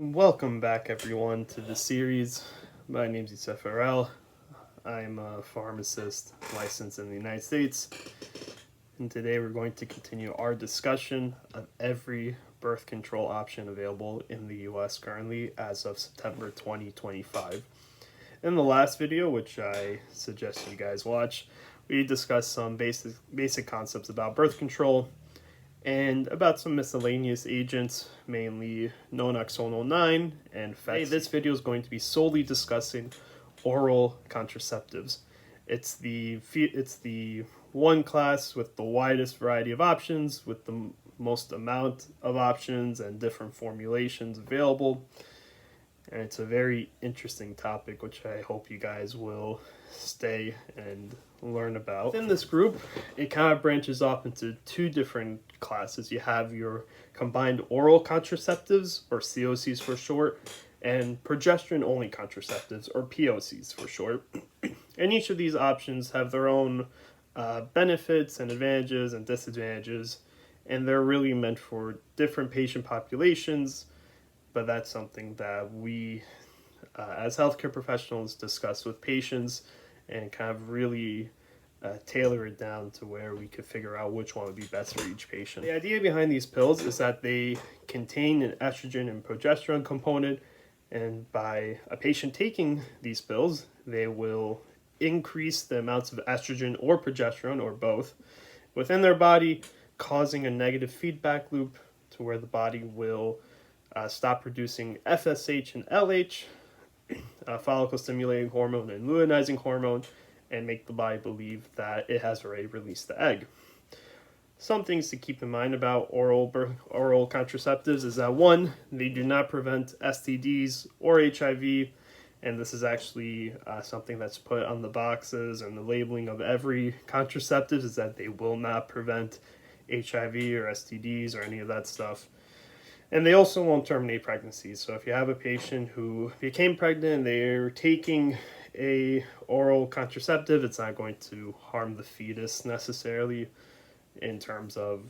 Welcome back, everyone, to the series. My name is Yusef Farrell. I'm a pharmacist licensed in the United States, and today we're going to continue our discussion of every birth control option available in the US currently as of September 2025. In the last video, which I suggest you guys watch, we discussed some basic concepts about birth control and about some miscellaneous agents, mainly nonaxonal 9 and Hey, this video is going to be solely discussing oral contraceptives. It's the one class with the widest variety of options, with the most amount of options and different formulations available. And it's a very interesting topic, which I hope you guys will stay and learn about. Within this group, it kind of branches off into two different classes. You have your combined oral contraceptives, or COCs for short, and progesterone-only contraceptives, or POCs for short. And each of these options have their own benefits and advantages and disadvantages, and they're really meant for different patient populations, but that's something that we, as healthcare professionals, discuss with patients and kind of really tailor it down to where we could figure out which one would be best for each patient. The idea behind these pills is that they contain an estrogen and progesterone component, and by a patient taking these pills, they will increase the amounts of estrogen or progesterone, or both, within their body, causing a negative feedback loop to where the body will stop producing FSH and LH, follicle stimulating hormone and luteinizing hormone, and make the body believe that it has already released the egg. Some things to keep in mind about oral contraceptives is that, one, they do not prevent STDs or HIV, and this is actually something that's put on the boxes and the labeling of every contraceptive, is that they will not prevent HIV or STDs or any of that stuff. And they also won't terminate pregnancies. So if you have a patient who became pregnant and they're taking a oral contraceptive, it's not going to harm the fetus necessarily in terms of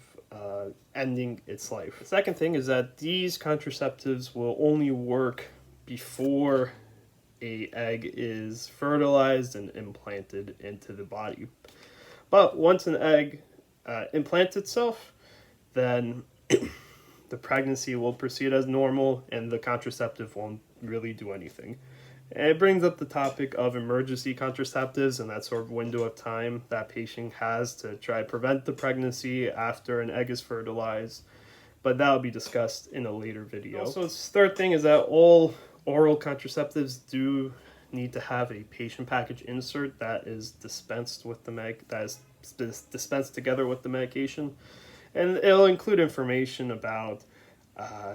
ending its life. The second thing is that these contraceptives will only work before an egg is fertilized and implanted into the body. But once an egg implants itself, then the pregnancy will proceed as normal and the contraceptive won't really do anything. And it brings up the topic of emergency contraceptives and that sort of window of time that patient has to try to prevent the pregnancy after an egg is fertilized, but that will be discussed in a later video. Also, the third thing is that all oral contraceptives do need to have a patient package insert that is dispensed with the dispensed together with the medication. And it'll include information about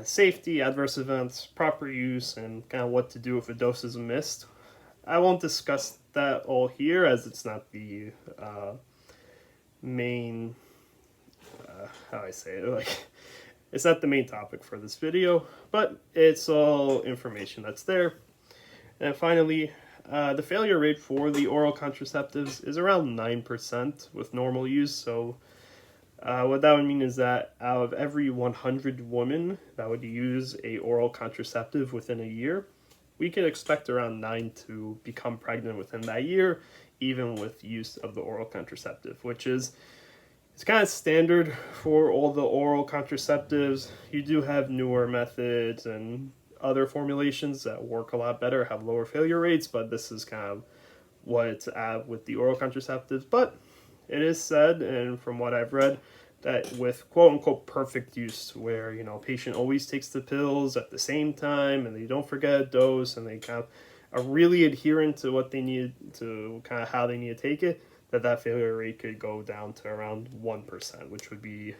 safety, adverse events, proper use, and kind of what to do if a dose is missed. I won't discuss that all here, as it's not the main, it's not the main topic for this video, but it's all information that's there. And finally, the failure rate for the oral contraceptives is around 9% with normal use, so what that would mean is that out of every 100 women that would use a oral contraceptive within a year, we could expect around 9 to become pregnant within that year, even with use of the oral contraceptive, which is, it's kind of standard for all the oral contraceptives. You do have newer methods and other formulations that work a lot better, have lower failure rates, but this is kind of what it's at with the oral contraceptives. But it is said, and from what I've read, that with quote-unquote perfect use, where, you know, patient always takes the pills at the same time and they don't forget a dose and they kind of are really adherent to what they need to, kind of how they need to take it, that failure rate could go down to around 1%, which would be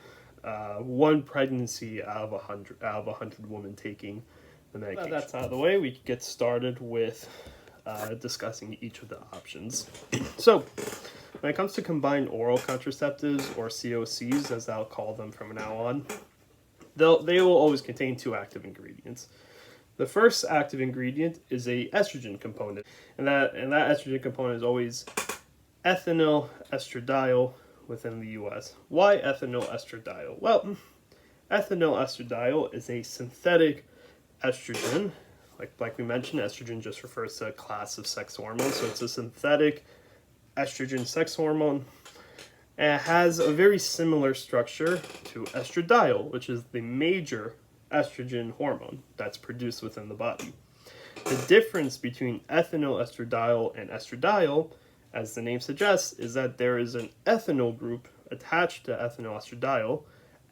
one pregnancy out of 100 women taking the medication. Now that's out of the way, we can get started with discussing each of the options. So, when it comes to combined oral contraceptives, or COCs as I'll call them from now on, they will always contain two active ingredients. The first active ingredient is a estrogen component, and that estrogen component is always ethinyl estradiol within the US. Why ethinyl estradiol? Well, ethinyl estradiol is a synthetic estrogen. Like we mentioned, estrogen just refers to a class of sex hormones, so it's a synthetic estrogen sex hormone. And it has a very similar structure to estradiol, which is the major estrogen hormone that's produced within the body. The difference between ethinyl estradiol and estradiol, as the name suggests, is that there is an ethinyl group attached to ethinyl estradiol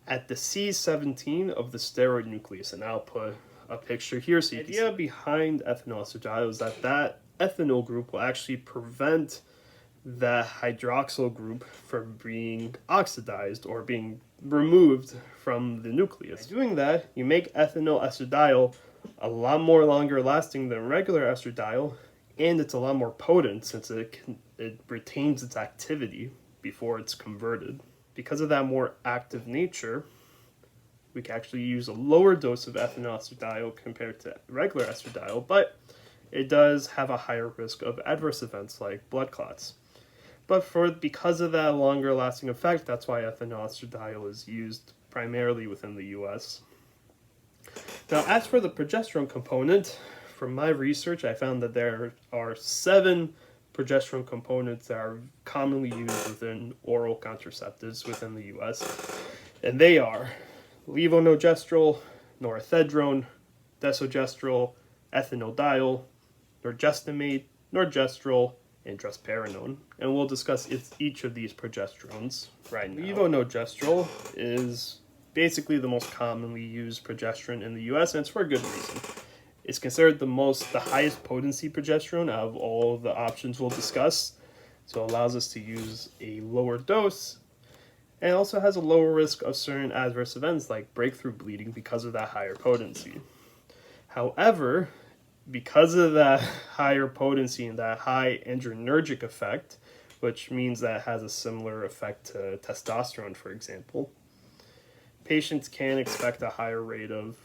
at the C17 of the steroid nucleus. And I'll put a picture here so you can see. The idea behind ethinyl estradiol is that ethinyl group will actually prevent the hydroxyl group from being oxidized or being removed from the nucleus. By doing that, you make ethinyl estradiol a lot more longer lasting than regular estradiol, and it's a lot more potent since it retains its activity before it's converted. Because of that more active nature, we can actually use a lower dose of ethinyl estradiol compared to regular estradiol, but it does have a higher risk of adverse events like blood clots. But because of that longer lasting effect, that's why ethinyl estradiol is used primarily within the US. Now, as for the progesterone component, from my research, I found that there are 7 progesterone components that are commonly used within oral contraceptives within the US. And they are levonorgestrel, norethindrone, desogestrel, ethinyl-diol, norgestimate, norgestrel, and drospirenone, and we'll discuss each of these progesterones right now. Levonorgestrel is basically the most commonly used progesterone in the US, and it's for a good reason. It's considered the highest potency progesterone out of all the options we'll discuss, so it allows us to use a lower dose, and it also has a lower risk of certain adverse events like breakthrough bleeding because of that higher potency. However, because of that higher potency and that high adrenergic effect, which means that it has a similar effect to testosterone, for example, patients can expect a higher rate of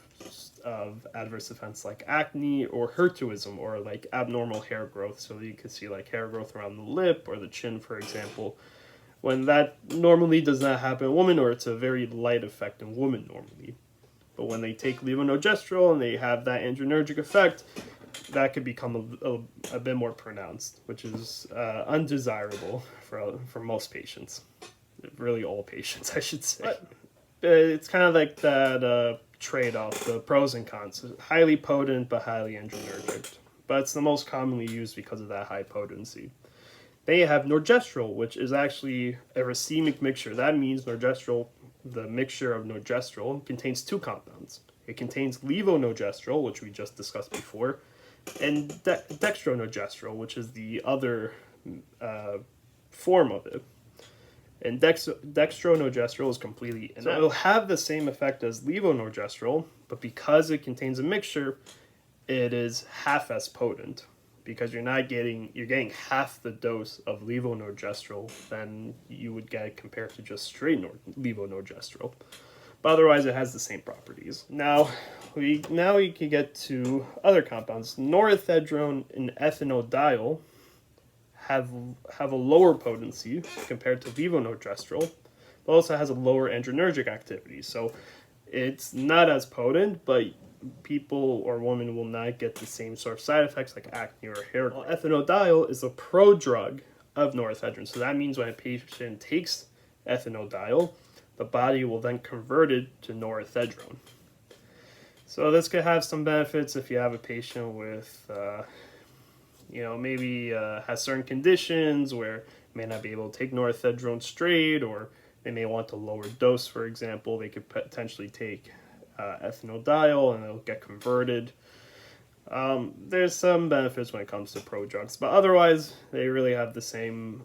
adverse events like acne or hirsutism, or like abnormal hair growth. So you can see like hair growth around the lip or the chin, for example, when that normally does not happen in women, or it's a very light effect in women normally. But when they take levonorgestrel and they have that adrenergic effect, that could become a bit more pronounced, which is undesirable for most patients. Really all patients, I should say. But it's kind of like that trade-off, the pros and cons. Highly potent, but highly adrenergic. But it's the most commonly used because of that high potency. They have norgestrel, which is actually a racemic mixture. That means norgestrel, the mixture of norgestrel, contains 2 compounds. It contains levonorgestrel, which we just discussed before, and dextronorgestrel, which is the other form of it. And dextronorgestrel is completely inactive. So it'll have the same effect as levonorgestrel, but because it contains a mixture, it is half as potent, because you're getting half the dose of levonorgestrel than you would get compared to just straight levonorgestrel. But otherwise, it has the same properties. Now we can get to other compounds. Norethindrone and ethinyl-diol have a lower potency compared to levonorgestrel, but also has a lower adrenergic activity. So it's not as potent, but people or women will not get the same sort of side effects like acne or hair. Well, ethinyl-diol is a prodrug of norethindrone. So that means when a patient takes ethinyl-diol, the body will then convert it to norethindrone. So this could have some benefits if you have a patient with, maybe has certain conditions where may not be able to take norethindrone straight, or they may want a lower dose, for example. They could potentially take ethinyl-diol and it'll get converted. There's some benefits when it comes to prodrugs, but otherwise they really have the same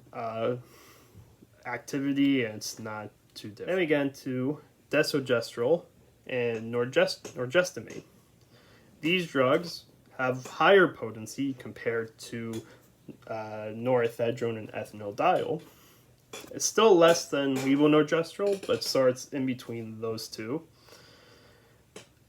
activity, and it's not too different. Then we get into desogestrel and norgestimate. These drugs have higher potency compared to norethindrone and ethinyl-diol. It's still less than levonorgestrel, but starts in between those two.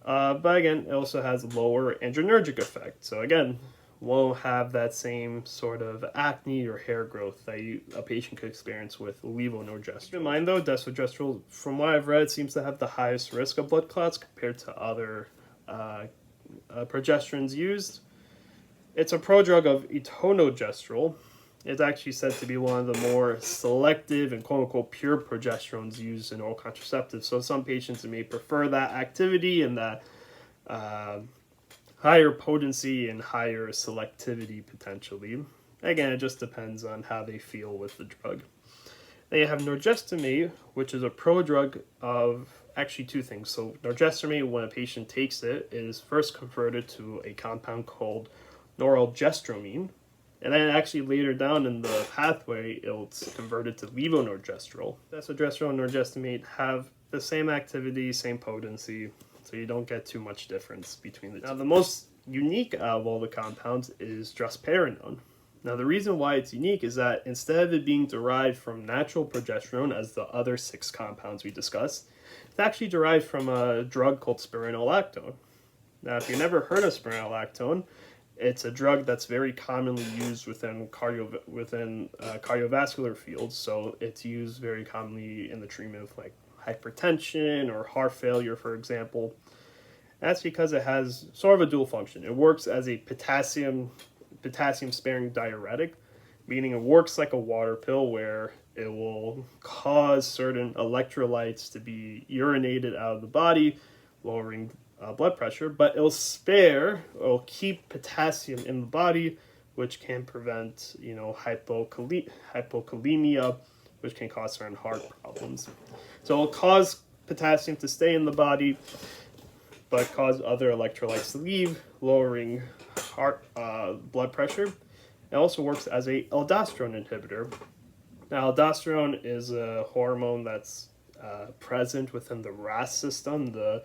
But again, it also has lower adrenergic effect. So again, won't have that same sort of acne or hair growth that a patient could experience with levonorgestrel. Keep in mind though, desogestrel, from what I've read, seems to have the highest risk of blood clots compared to other progesterones used. It's a prodrug of etonogestrel. It's actually said to be one of the more selective and quote-unquote pure progesterones used in oral contraceptives. So some patients may prefer that activity and that higher potency and higher selectivity potentially. Again, it just depends on how they feel with the drug. Then you have norgestimate, which is a prodrug of actually two things. So norgestimate, when a patient takes it, is first converted to a compound called norelgestrolamine, and then actually later down in the pathway, it's converted to levonorgestrel. Desogestrel and norgestimate have the same activity, same potency, so you don't get too much difference between the two. Now, the most unique out of all the compounds is drospirenone. Now, the reason why it's unique is that instead of it being derived from natural progesterone, as the other 6 compounds we discussed, it's actually derived from a drug called spironolactone. Now, if you've never heard of spironolactone, it's a drug that's very commonly used within cardiovascular fields. So it's used very commonly in the treatment of like hypertension or heart failure, for example. That's because it has sort of a dual function. It works as a potassium sparing diuretic, meaning it works like a water pill where it will cause certain electrolytes to be urinated out of the body, lowering blood pressure, but it'll keep potassium in the body, which can prevent, hypokalemia, which can cause certain heart problems. So it'll cause potassium to stay in the body, but cause other electrolytes to leave, lowering heart blood pressure. It also works as a aldosterone inhibitor. Now, aldosterone is a hormone that's present within the RAS system, the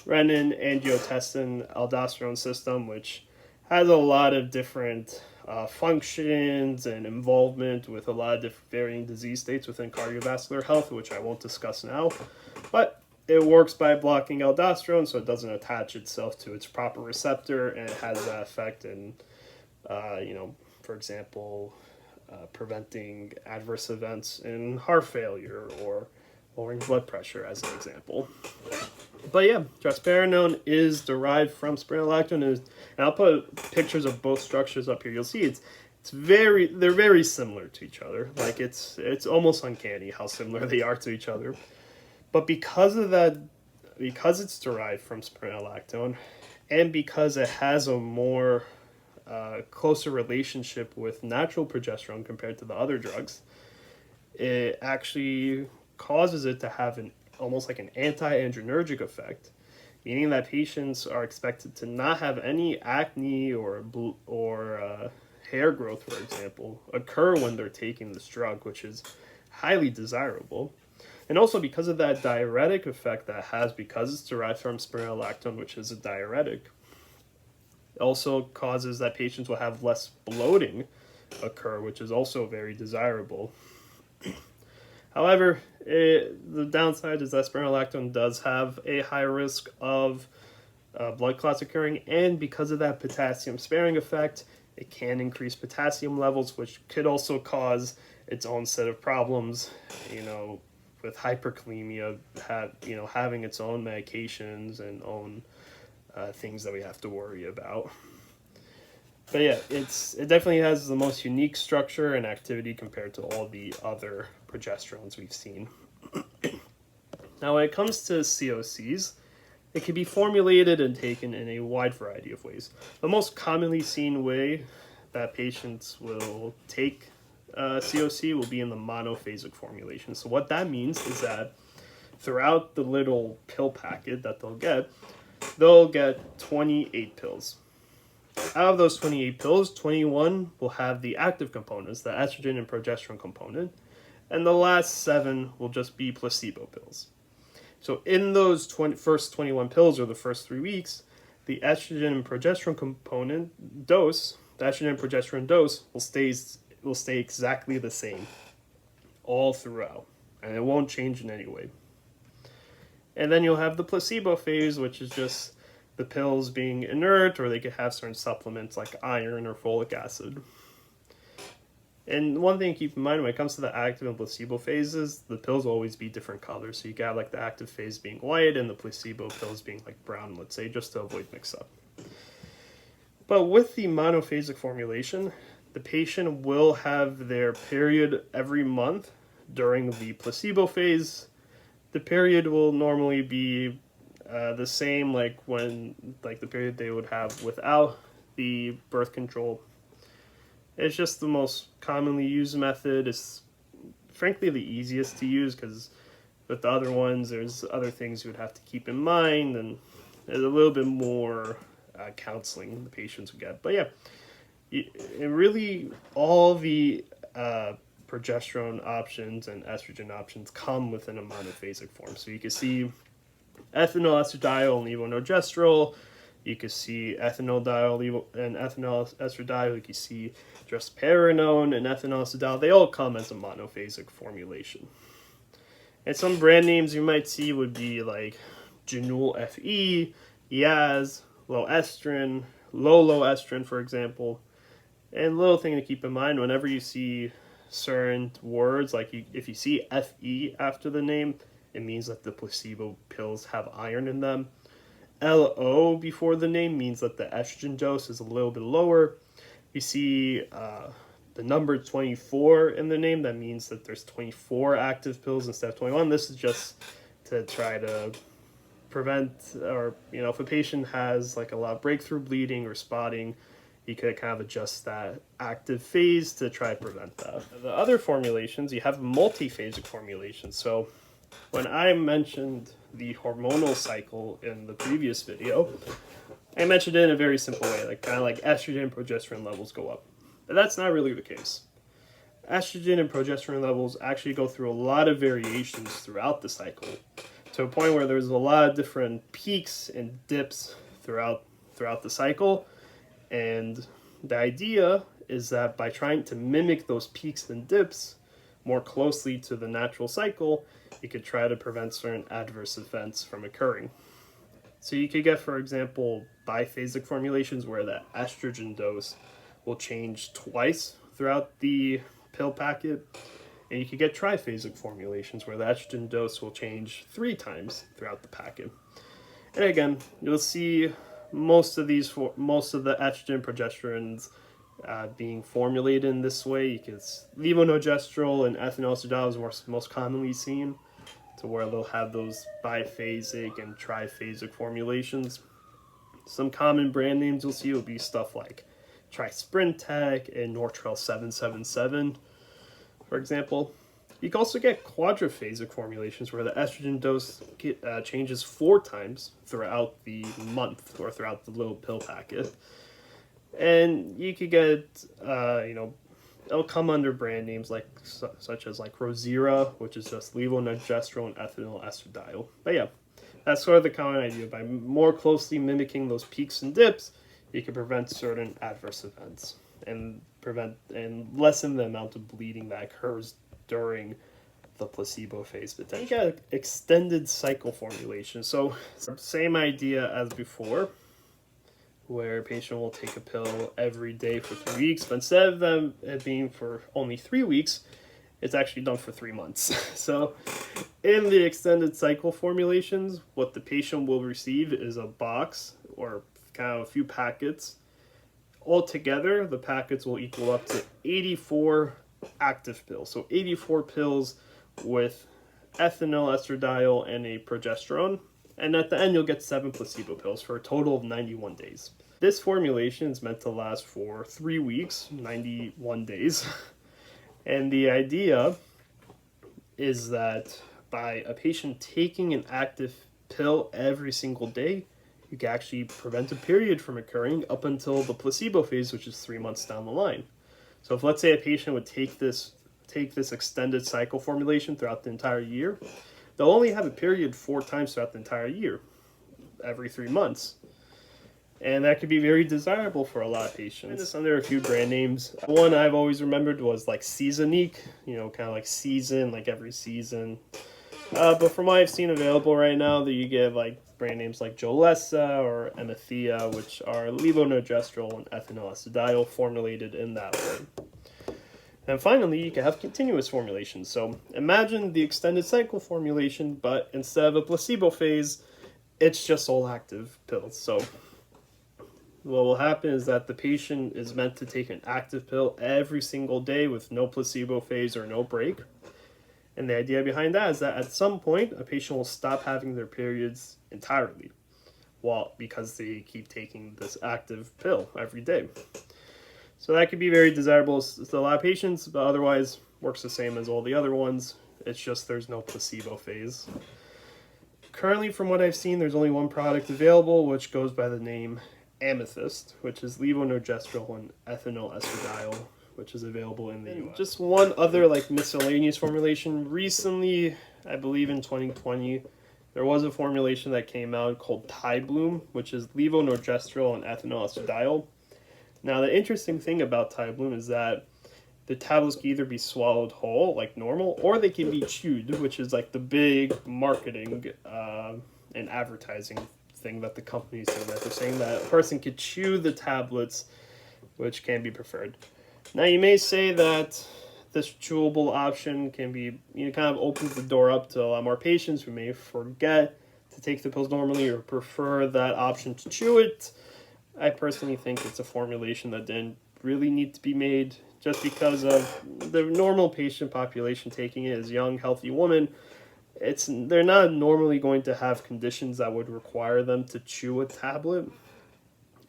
renin-angiotensin-aldosterone system, which has a lot of different functions and involvement with a lot of different varying disease states within cardiovascular health, which I won't discuss now. But it works by blocking aldosterone, so it doesn't attach itself to its proper receptor, and it has that effect in, for example, preventing adverse events in heart failure or lowering blood pressure, as an example. But yeah, drospirenone is derived from spironolactone, and I'll put pictures of both structures up here. You'll see they're very similar to each other. Like it's almost uncanny how similar they are to each other. But because it's derived from spironolactone, and because it has a more closer relationship with natural progesterone compared to the other drugs, it actually causes it to have almost like an anti-androgenergic effect, meaning that patients are expected to not have any acne or hair growth, for example, occur when they're taking this drug, which is highly desirable. And also because of that diuretic effect that it has, because it's derived from spironolactone, which is a diuretic, it also causes that patients will have less bloating occur, which is also very desirable. However, the downside is that spironolactone does have a high risk of blood clots occurring, and because of that potassium sparing effect, it can increase potassium levels, which could also cause its own set of problems, with hyperkalemia, having its own medications and own things that we have to worry about. But yeah, it definitely has the most unique structure and activity compared to all the other progesterones we've seen. Now, when it comes to COCs, it can be formulated and taken in a wide variety of ways. The most commonly seen way that patients will take COC will be in the monophasic formulation. So what that means is that throughout the little pill packet that they'll get 28 pills. Out of those 28 pills, 21 will have the active components, the estrogen and progesterone component, and the last 7 will just be placebo pills. So in those first 21 pills, or the first 3 weeks, the estrogen and progesterone component dose, the estrogen and progesterone dose will stay exactly the same all throughout, and it won't change in any way. And then you'll have the placebo phase, which is just the pills being inert, or they could have certain supplements like iron or folic acid. And one thing to keep in mind when it comes to the active and placebo phases, the pills will always be different colors. So you got like the active phase being white and the placebo pills being like brown, let's say, just to avoid mix-up. But with the monophasic formulation, the patient will have their period every month during the placebo phase. The period will normally be the same like the period they would have without the birth control. It's just the most commonly used method. It's frankly the easiest to use because with the other ones, there's other things you would have to keep in mind, and there's a little bit more counseling the patients would get. But yeah, it really all the progesterone options and estrogen options come within a monophasic form. So you can see ethinyl estradiol and levonorgestrel. You can see ethinyl and ethinyl estradiol. You can see drospirenone and ethinyl estradiol. They all come as a monophasic formulation. And some brand names you might see would be like Janul FE, Yaz, low estrin, low estrin, for example. And little thing to keep in mind, whenever you see certain words, like if you see FE after the name, it means that the placebo pills have iron in them. LO before the name means that the estrogen dose is a little bit lower. You see the number 24 in the name, that means that there's 24 active pills instead of 21. This is just to try to prevent, or if a patient has like a lot of breakthrough bleeding or spotting, you could kind of adjust that active phase to try to prevent that. The other formulations, you have multiphasic formulations. So when I mentioned the hormonal cycle in the previous video, I mentioned it in a very simple way, like kind of like estrogen and progesterone levels go up. But that's not really the case. Estrogen and progesterone levels actually go through a lot of variations throughout the cycle, to a point where there's a lot of different peaks and dips throughout the cycle. And the idea is that by trying to mimic those peaks and dips more closely to the natural cycle, you could try to prevent certain adverse events from occurring. So you could get, for example, biphasic formulations where the estrogen dose will change twice throughout the pill packet. And you could get triphasic formulations where the estrogen dose will change 3 times throughout the packet. And again, you'll see most of the estrogen progesterones being formulated in this way. Because levonorgestrel and ethinyl estradiol is most commonly seen, to where they'll have those biphasic and triphasic formulations. Some common brand names you'll see will be stuff like Trisprintec and Nortrel 777, for example. You can also get quadriphasic formulations where the estrogen dose changes 4 times throughout the month or throughout the little pill packet. And you could get, it'll come under brand names like such as like Rosira, which is just levonorgestrel and ethinyl estradiol. But yeah, that's sort of the common idea. By more closely mimicking those peaks and dips, you can prevent certain adverse events and lessen the amount of bleeding that occurs during the placebo phase potentially. You got extended cycle formulation. So same idea as before, where a patient will take a pill every day for 3 weeks, but instead of them it being for only 3 weeks, it's actually done for 3 months. So in the extended cycle formulations, what the patient will receive is a box or kind of a few packets. Altogether, the packets will equal up to 84 active pills. So 84 pills with ethinyl estradiol and a progesterone. And at the end, you'll get 7 placebo pills for a total of 91 days. This formulation is meant to last for 3 weeks, 91 days. And the idea is that by a patient taking an active pill every single day, you can actually prevent a period from occurring up until the placebo phase, which is 3 months down the line. So if, let's say, a patient would take this extended cycle formulation throughout the entire year, they'll only have a period 4 times throughout the entire year, every 3 months. And that could be very desirable for a lot of patients. It's under a few brand names. One I've always remembered was like Seasonique, kind of like season, like every season. But from what I've seen available right now, that you get like brand names like Jolessa or Emethia, which are levonorgestrel and ethinyl estradiol formulated in that way. And finally, you can have continuous formulations. So imagine the extended cycle formulation, but instead of a placebo phase, it's just all active pills. So what will happen is that the patient is meant to take an active pill every single day with no placebo phase or no break. And the idea behind that is that at some point, a patient will stop having their periods entirely, because they keep taking this active pill every day. So that could be very desirable to a lot of patients, but otherwise works the same as all the other ones. It's just there's no placebo phase. Currently, from what I've seen, there's only one product available, which goes by the name Amethyst, which is levonorgestrel and ethinyl estradiol, which is available in the US. Just one other miscellaneous formulation. Recently, I believe in 2020, there was a formulation that came out called Bloom, which is levonorgestrel and ethinyl estradiol. Now, the interesting thing about Bloom is that the tablets can either be swallowed whole, like normal, or they can be chewed, which is the big marketing and advertising thing that the companies do. That they're saying that a person could chew the tablets, which can be preferred. Now, you may say that this chewable option can be, kind of opens the door up to a lot more patients who may forget to take the pills normally or prefer that option to chew it. I personally think it's a formulation that didn't really need to be made, just because of the normal patient population taking it as young, healthy women. They're not normally going to have conditions that would require them to chew a tablet.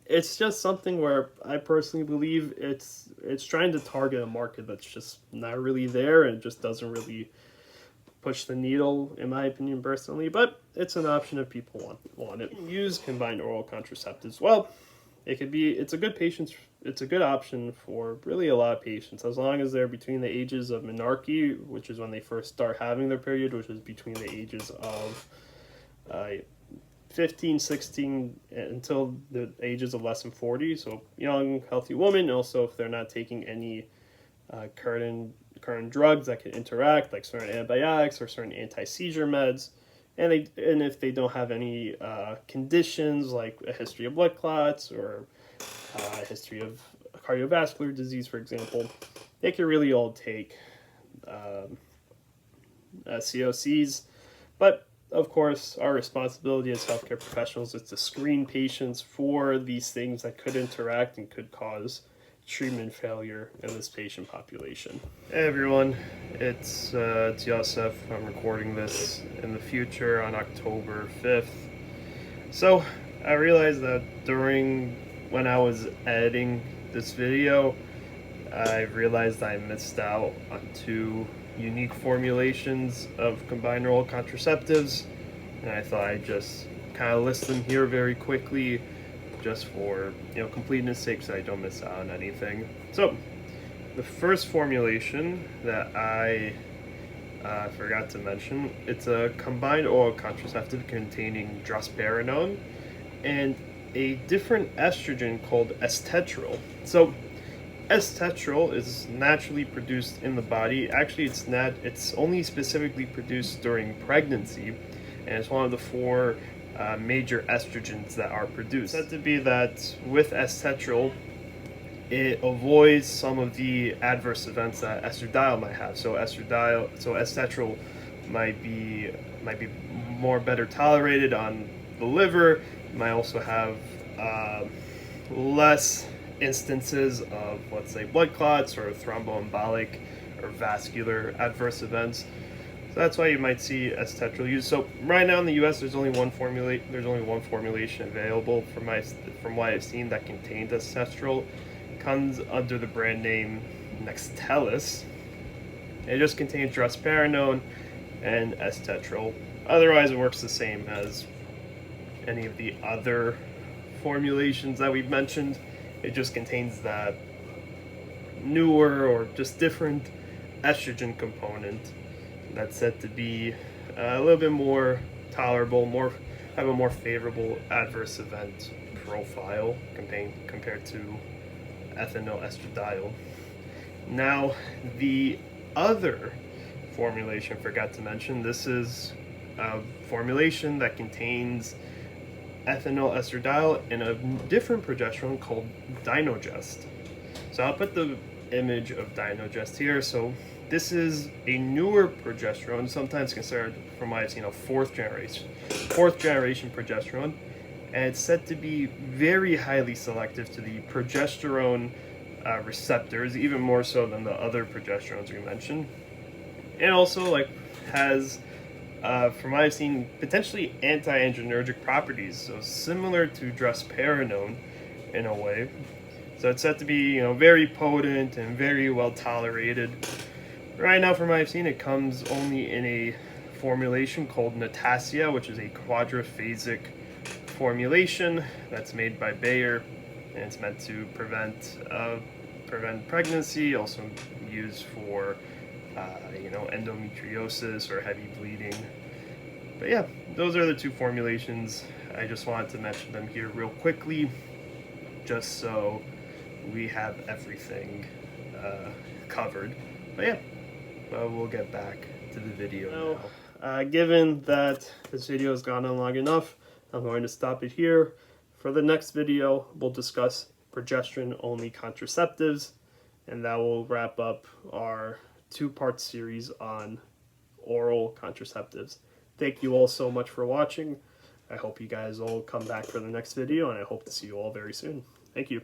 It's just something where I personally believe it's trying to target a market that's just not really there, and it just doesn't really push the needle, in my opinion, personally. But it's an option if people want it. Use combined oral contraceptives. Well, it's a good option for really a lot of patients, as long as they're between the ages of menarche, which is when they first start having their period, which is between the ages of 15, 16, until the ages of less than 40. So young, healthy women. Also, if they're not taking any current drugs that can interact, like certain antibiotics or certain anti-seizure meds. And if they don't have any conditions like a history of blood clots or a history of cardiovascular disease, for example, they can really all take COCs. But of course, our responsibility as healthcare professionals is to screen patients for these things that could interact and could cause treatment failure in this patient population. Hey everyone, it's Yosef. I'm recording this in the future on October 5th. So I realized that when I was editing this video, I realized I missed out on two unique formulations of combined oral contraceptives, and I thought I'd just kind of list them here very quickly, just for completeness sake, so I don't miss out on anything. So the first formulation that I forgot to mention, it's a combined oral contraceptive containing drospirenone and a different estrogen called estetrol. So estetrol is naturally produced in the body. Actually, it's only specifically produced during pregnancy, and it's one of the four major estrogens that are produced. It's said to be that with estetrol, it avoids some of the adverse events that estradiol might have. So estetrol might be better tolerated on the liver. It might also have less instances of, let's say, blood clots or thromboembolic or vascular adverse events. So that's why you might see estetrol used. So right now in the U.S., there's only one formulation available from what I've seen that contains estetrol. It comes under the brand name Nextellus. It just contains drospirenone and estetrol. Otherwise, it works the same as any of the other formulations that we've mentioned. It just contains that newer or just different estrogen component that's said to be a little bit more tolerable, have a more favorable adverse event profile compared to ethinyl estradiol. Now, the other formulation I forgot to mention, this is a formulation that contains ethinyl estradiol and a different progesterone called Dynogest. So I'll put the image of Dynogest here. So this is a newer progesterone, sometimes considered, from what I've seen, a fourth generation progesterone, and it's said to be very highly selective to the progesterone receptors, even more so than the other progesterones we mentioned. And also, like, has, from what I've seen, potentially anti-androgenergic properties, so similar to drospirenone in a way. So it's said to be, very potent and very well tolerated. Right now, from what I've seen, it comes only in a formulation called Natassia, which is a quadriphasic formulation that's made by Bayer, and it's meant to prevent pregnancy, also used for endometriosis or heavy bleeding. But yeah, those are the two formulations. I just wanted to mention them here real quickly, just so we have everything covered. But yeah, we'll get back to the video now. Given that this video has gone on long enough, I'm going to stop it here. For the next video, we'll discuss progesterone-only contraceptives, and that will wrap up our two-part series on oral contraceptives. Thank you all so much for watching. I hope you guys all come back for the next video, and I hope to see you all very soon. Thank you.